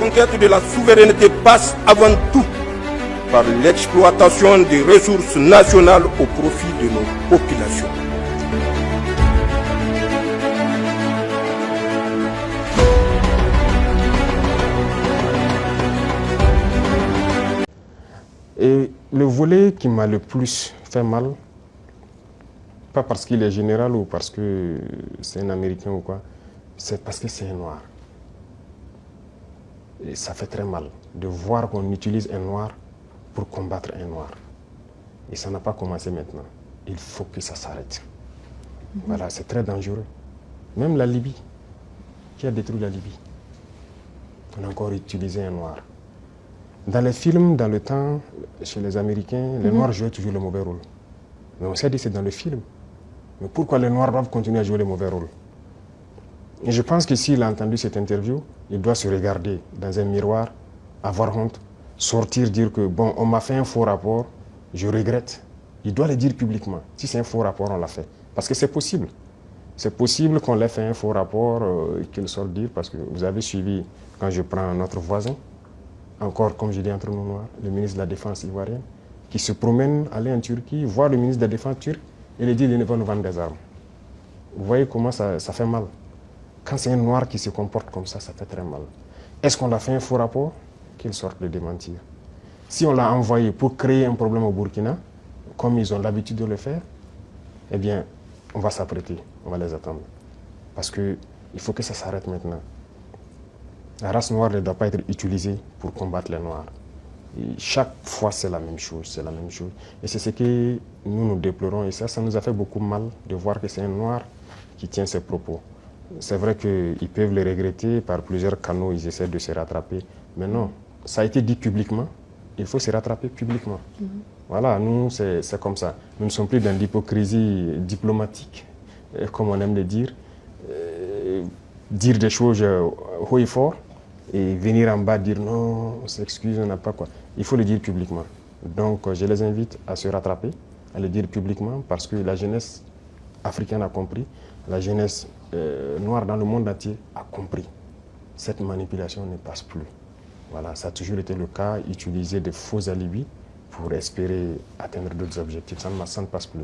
conquête de la souveraineté passe avant tout par l'exploitation des ressources nationales au profit de nos populations. Et le volet qui m'a le plus fait mal, pas parce qu'il est général ou parce que c'est un Américain ou quoi, c'est parce que c'est un noir. Et ça fait très mal de voir qu'on utilise un noir pour combattre un noir. Et ça n'a pas commencé maintenant. Il faut que ça s'arrête. Voilà, c'est très dangereux. Même la Libye, qui a détruit la Libye, on a encore utilisé un noir. Dans les films, dans le temps, chez les Américains, les Noirs jouaient toujours le mauvais rôle. Mais on s'est dit que c'est dans le film. Mais pourquoi les Noirs doivent continuer à jouer le mauvais rôle? Et je pense que s'il a entendu cette interview, il doit se regarder dans un miroir, avoir honte, sortir, dire que bon, on m'a fait un faux rapport, je regrette. Il doit le dire publiquement. Si c'est un faux rapport, on l'a fait. Parce que c'est possible. C'est possible qu'on l'ait fait un faux rapport et qu'il sorte dire, parce que vous avez suivi, quand je prends notre voisin, encore, comme je dis entre nous noirs, le ministre de la Défense ivoirien, qui se promène, aller en Turquie, voir le ministre de la Défense turc et lui dit qu'il va nous vendre des armes. Vous voyez comment ça fait mal. Quand c'est un noir qui se comporte comme ça fait très mal. Est-ce qu'on l'a fait un faux rapport? Qu'il sorte de démentir. Si on l'a envoyé pour créer un problème au Burkina, comme ils ont l'habitude de le faire, eh bien, on va s'apprêter, on va les attendre. Parce qu'il faut que ça s'arrête maintenant. La race noire ne doit pas être utilisée pour combattre les noirs. Et chaque fois, c'est la même chose, c'est la même chose. Et c'est ce que nous déplorons. Et ça nous a fait beaucoup mal de voir que c'est un noir qui tient ces propos. C'est vrai qu'ils peuvent le regretter, par plusieurs canaux, ils essaient de se rattraper. Mais non, ça a été dit publiquement, il faut se rattraper publiquement. Voilà, nous, c'est comme ça. Nous ne sommes plus dans l'hypocrisie diplomatique, comme on aime le dire. Dire des choses haut et fort, et venir en bas dire non, on s'excuse, on n'a pas quoi. Il faut le dire publiquement. Donc, je les invite à se rattraper, à le dire publiquement, parce que la jeunesse africaine a compris, la jeunesse noire dans le monde entier a compris. Cette manipulation ne passe plus. Voilà, ça a toujours été le cas, utiliser de faux alibis pour espérer atteindre d'autres objectifs. Ça ne passe plus.